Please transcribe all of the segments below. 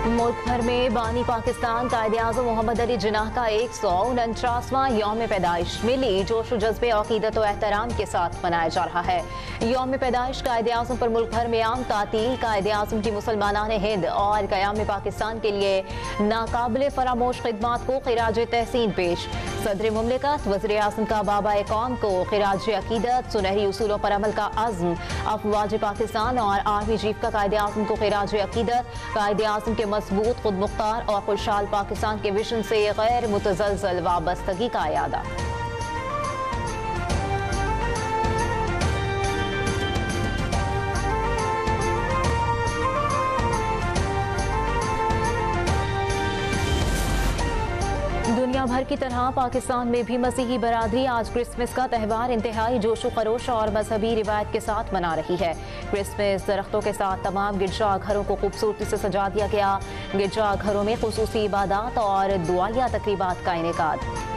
मुल्क भर में बानी पाकिस्तान कायदे-आज़म मोहम्मद अली जिन्नाह का 149वां यौम पैदाइश मिली जोश व जज्बे अकीदत व एहतराम के साथ मनाया जा रहा है। यौम पैदाइश कायदे-आज़म पर मुल्क भर में आम तातील कायदे-आज़म की मुसलमानान हिंद और क़याम पाकिस्तान के लिए नाकाबिल फरामोश खिदमात को खिराज तहसीन पेश। सदर मुमलिकत वज़ीर आज़म का बाबा कौम को खिराज अकीदत, सुनहरी उसूलों पर अमल का अज़्म, अफवाज पाकिस्तान और आर्मी चीफ का कायदे-आज़म को खिराज अकीदत, कायदे-आज़म के मजबूत, खुद मुख्तार और खुशहाल पाकिस्तान के विजन से गैर मुतज़लज़ल वाबस्तगी का यादा। दुनिया भर की तरह पाकिस्तान में भी मसीही बरादरी आज क्रिसमस का त्यौहार इंतहाई जोशो खरोश और मजहबी रिवायत के साथ मना रही है। क्रिसमस दरख्तों के साथ तमाम गिरजा घरों को खूबसूरती से सजा दिया गया। गिरजा घरों में खुसूसी इबादत और दुआया तकरीबात का इनेकाद।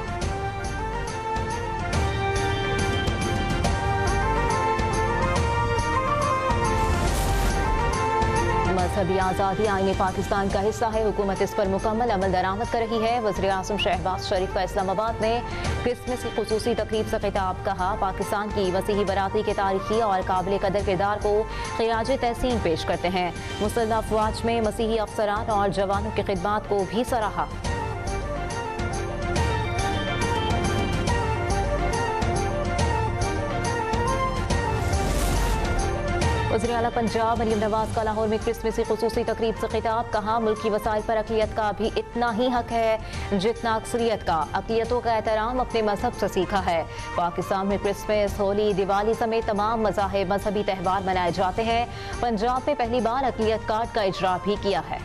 मजहबी आज़ादी आईने पाकिस्तान का हिस्सा है। हुकूमत इस पर मुकम्मल अमल दरामद कर रही है। वज़ीर आज़म शहबाज शरीफ का इस्लामाबाद में क्रिसमस की खुसूसी तकरीब से खिताब। कहा, पाकिस्तान की मसीही बरादरी के तारीखी और काबिल कदर किरदार को खिराज तहसीन पेश करते हैं। मुसल्लह अफवाज में मसीही अफसरान और जवानों की खिदमात को भी सराहा। वज़ीर आला पंजाब मरियम नवाज का लाहौर में क्रिसमस की खुसूसी तकरीब से खिताब। कहा, मुल्क की वसाइल पर अक़लियत का भी इतना ही हक है जितना अक्सरियत का। अक़लियतों का एहतराम अपने मजहब से सीखा है। पाकिस्तान में क्रिसमस, होली, दिवाली समेत तमाम मज़ाहिब मजहबी त्यौहार मनाए जाते हैं। पंजाब में पहली बार अक़लियत कार्ड का इजरा भी किया है।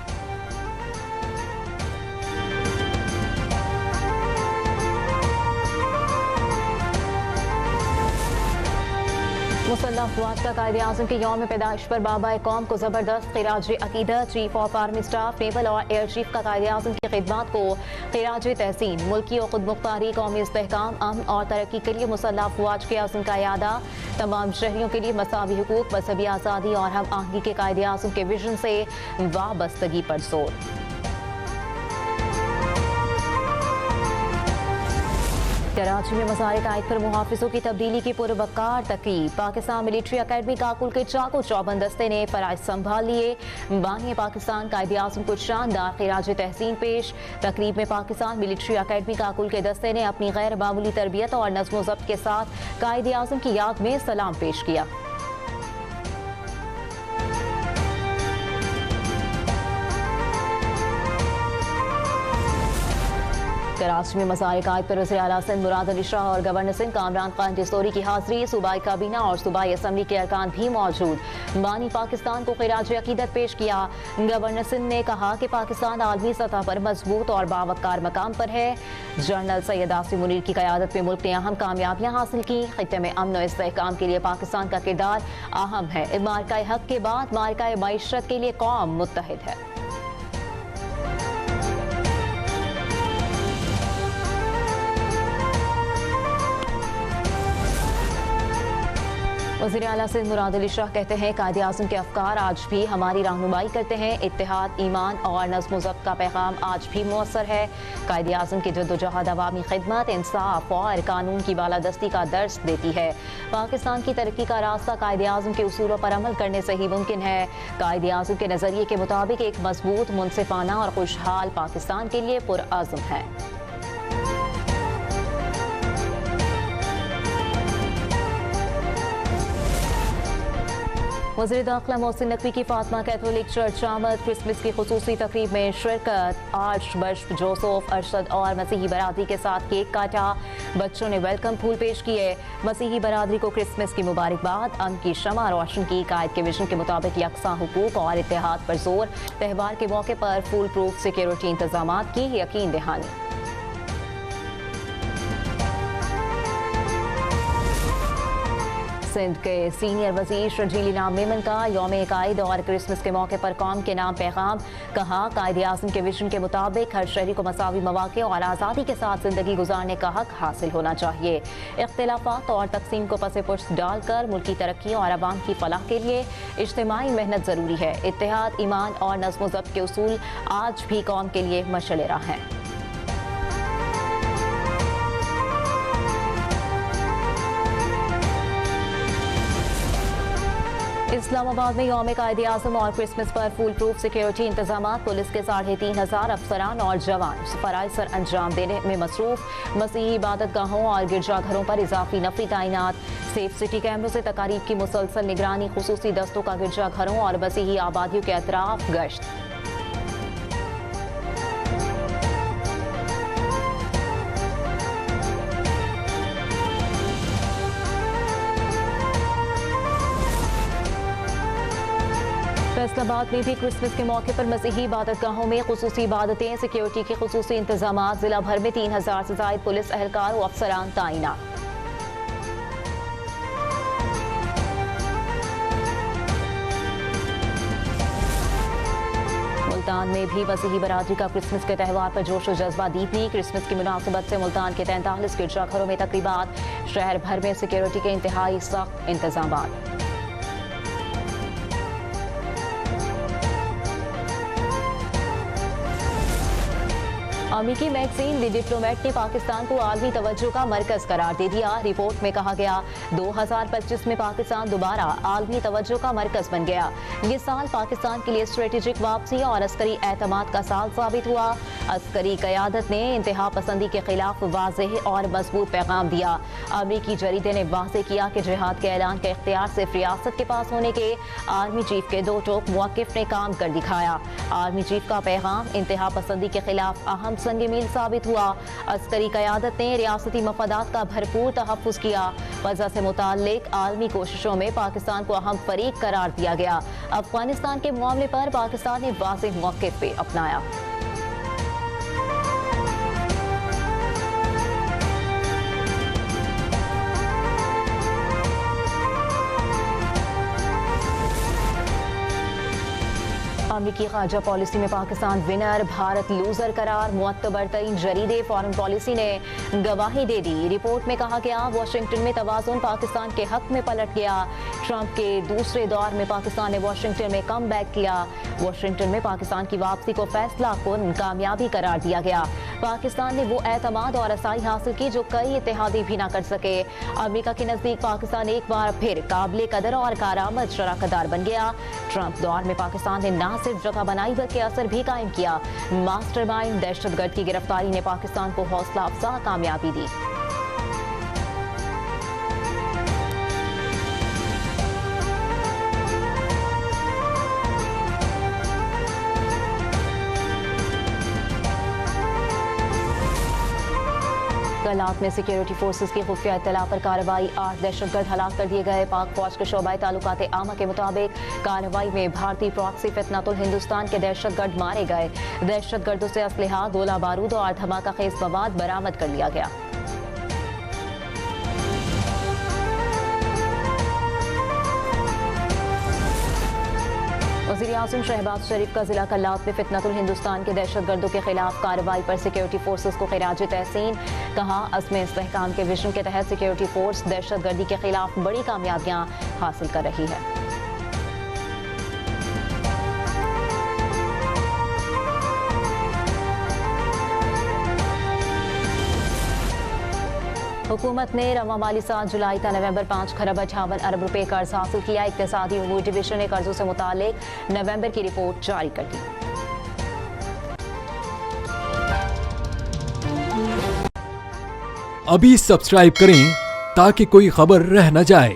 मुसल्लह अफवाज का कायदे-आज़म के यौम पैदाइश पर बाबा कौम को ज़बरदस्त खिराज अकीदत। Chief of army staff, naval और एयर चीफ का कायदे-आज़म की खिदमात को खिराज तहसीन। मुल्की और खुद मुख्तारी, कौमी इस्तेहकाम, अमन और तरक्की के लिए मुसल्लह अफवाज के आज़म का यादा। तमाम शहरियों के लिए मसावी हुकूक, मजहबी आज़ादी और हम आहंगी के कायदे-आज़म के विजन से वाबस्तगी पर जोर। कराची में मसारिक आयत पर मुहाफिजों की तब्दीली की पुरवकार तकरीब। पाकिस्तान मिलिट्री अकेडमी काकुल के चाको चौबंद दस्ते ने फराइज संभाल लिए। बानी पाकिस्तान कायदे-आज़म को शानदार खिराज तहसीन पेश। तकरीब में पाकिस्तान मिलिट्री अकेडमी काकुल के दस्ते ने अपनी गैर मामूली तरबियत और नज़्म ज़ब्त के साथ कायदे-आज़म की याद में सलाम पेश किया। कराची में मसारिक आयत पर वज़ीर आला सिंध मुराद अली शाह और गवर्नर सिंध कामरान खान जसौरी की हाजिरी। सूबाई काबीना और सूबाई असम्बली के अरकान भी मौजूद। बानी पाकिस्तान को खिराज अकीदत पेश किया। गवर्नर सिंध ने कहा कि पाकिस्तान आलमी सतह पर मजबूत और बावकार मकाम पर है। जनरल सैयद आसिम मुनीर की क़यादत में मुल्क ने अहम कामयाबियाँ हासिल की। खित्ते में अमन और इस्तेहकाम के लिए पाकिस्तान का किरदार अहम है। मार्का हक के बाद मार्का मईशत के लिए कौम मुत्तहिद है। वज़ीर आला सिंध मुराद अली शाह कहते हैं, कायदे-आज़म के अफकार आज भी हमारी रहनुमाई करते हैं। इत्तेहाद, ईमान और नज़्म ज़ब्त का पैगाम आज भी मुअस्सर है। कायदे-आज़म की जद्दोजहद अवामी खिदमत, इंसाफ और कानून की बालादस्ती का दर्स देती है। पाकिस्तान की तरक्की का रास्ता कायदे-आज़म के उसूलों पर अमल करने से ही मुमकिन है। कायदे-आज़म के नज़रिए के मुताबिक एक मजबूत, मुनसिफाना और खुशहाल पाकिस्तान के लिए पुरअज़्म है। वज़ीर दाखिला मोहसिन नकवी की फातिमा कैथोलिक चर्च आमद। क्रिसमस की खुसूसी तकरीब में शिरकत। आर्च बिशप जोसेफ अरशद और मसीही बरादरी के साथ केक काटा। बच्चों ने वेलकम फूल पेश किए। मसीही बरादरी को क्रिसमस की मुबारकबाद। अमन की शमा रोशन की। कायद के विजन के मुताबिक यकसा हुकूक और इत्तेहाद पर जोर। त्यौहार के मौके पर फुल प्रूफ सिक्योरिटी इंतजाम की यकीन दहानी। सिंध के सीनियर वजीर शर्जील इनाम मेमन का यौम कायद और क्रिसमस के मौके पर कौम के नाम पैगाम। कहा, कायदे आज़म के विजन के मुताबिक हर शहरी को मसावी मौके और आज़ादी के साथ जिंदगी गुजारने का हक हासिल होना चाहिए। इख्तिलाफात और तकसीम को पसे पुष्ट डालकर मुल्क की तरक्की और आवाम की फलाह के लिए इज्तिमाई मेहनत जरूरी है। इत्तेहाद, ईमान और नज़्म व ज़ब्त के उसूल आज भी कौम के लिए मशअल राह हैं। इस्लामाबाद में यौम कायदे आज़म और क्रिसमस पर फुल प्रूफ सिक्योरिटी इंतजाम। पुलिस के 3,500 अफसरान और जवान फराइज सर अंजाम देने में मसरूफ। मसीही इबादत गाहों और गिरजाघरों पर इजाफी नफरी तैनात। सेफ सिटी कैमरों से तकारीब की मुसलसल निगरानी। खुसूसी दस्तों का गिरजाघरों और मसीही आबादियों के अतराफ गश्त। फैसलाबाद में भी क्रिसमस के मौके पर मसीही इबादतगाहों में खुसूसी इबादतें। सिक्योरिटी के खुसूसी इंतजाम। जिला भर में 3,000 से ज़ायद पुलिस एहलकार व अफसरान तैनात। मुल्तान में भी मसीही बरादरी का क्रिसमस के त्यौहार पर जोश और जज्बा दीपनी। क्रिसमस की मुनासिबत से मुल्तान के 43 गिरजाघरों में तकरीबात। शहर भर में सिक्योरिटी के इंतहाई सख्त इंतजाम। अमेरिकी मैगजीन द डिप्लोमेट ने पाकिस्तान को आलमी तवज्जो का मरकज करार दे दिया। रिपोर्ट में कहा गया, 2025 में पाकिस्तान दोबारा आलमी तवज्जो का मरकज बन गया। ये साल पाकिस्तान के लिए स्ट्रेटेजिक वापसी और अस्करी एतमाद का साल साबित हुआ। अस्करी क़यादत ने इंतहा पसंदी के खिलाफ वाज़ेह और मजबूत पैगाम दिया। अमेरिकी जरीदे ने वाज़ेह किया कि जिहाद के ऐलान के इख्तियार सिर्फ रियासत के पास होने के आर्मी चीफ के दो टोक मुवक्किफ ने काम कर दिखाया। आर्मी चीफ का पैगाम इंतहा पसंदी के खिलाफ अहम संग मील साबित हुआ। अस्करी क़यादत ने रियासती मफादात का भरपूर तहफ़्फ़ुज़ किया। वज़ा से मुताल्लिक आलमी कोशिशों में पाकिस्तान को अहम फरीक करार दिया गया। अफगानिस्तान के मामले पर पाकिस्तान ने वाज़ेह मौक़िफ़ भी अपनाया। अमेरिकी ख़ारजा पॉलिसी में पाकिस्तान विनर, भारत लूजर करार। मुअत्तबर तरीन जरीदे फॉरेन पॉलिसी ने गवाही दे दी। रिपोर्ट में कहा गया, वाशिंगटन में तवाज़ुन पाकिस्तान के हक में पलट गया। ट्रंप के दूसरे दौर में पाकिस्तान ने वाशिंगटन में कम बैक किया। वाशिंगटन में पाकिस्तान की वापसी को फैसला कुन कामयाबी करार दिया गया। पाकिस्तान ने वो एतमाद और रसाई हासिल की जो कई इत्तेहादी भी ना कर सके। अमेरिका के नज़दीक पाकिस्तान एक बार फिर काबिल कदर और कारआमद शराकतदार बन गया। ट्रंप दौर में पाकिस्तान ने ना सिर्फ जगह बनाई बल्कि असर भी कायम किया। मास्टरमाइंड दहशतगर्द की गिरफ्तारी ने पाकिस्तान को हौसला अफजा कामयाबी दी। कलात में सिक्योरिटी फोर्सेस की खुफिया इत्तला पर कार्रवाई। 8 दहशतगर्द हलाक कर दिए गए। पाक फौज के शोबाए ताल्लुकात आमा के मुताबिक कार्रवाई में भारतीय प्रॉक्सी फितनतुल हिंदुस्तान के दहशतगर्द मारे गए। दहशतगर्दों से असलहा, गोला बारूद और धमाका खेज मवाद बरामद कर लिया गया। वज़ीर-ए-आज़म शहबाज शरीफ का जिला कल्लात में फितनतुल हिंदुस्तान के दहशतगर्दों के खिलाफ कार्रवाई पर सिक्योरिटी फोर्सेस को खिराज तहसीन। कहा, अज़्म इस्तेहकाम के विजन के तहत सिक्योरिटी फोर्स दहशतगर्दी के खिलाफ बड़ी कामयाबियां हासिल कर रही है। हुकूमत ने रवा माली साल जुलाई ta नवंबर 5 खरब 58 अरब रुपए कर्ज हासिल किया। इक्तिसादी उमूर डिवीजन ने कर्जों से मुतालिक नवंबर की रिपोर्ट जारी कर दी। अभी सब्सक्राइब करें ताकि कोई खबर रह न जाए।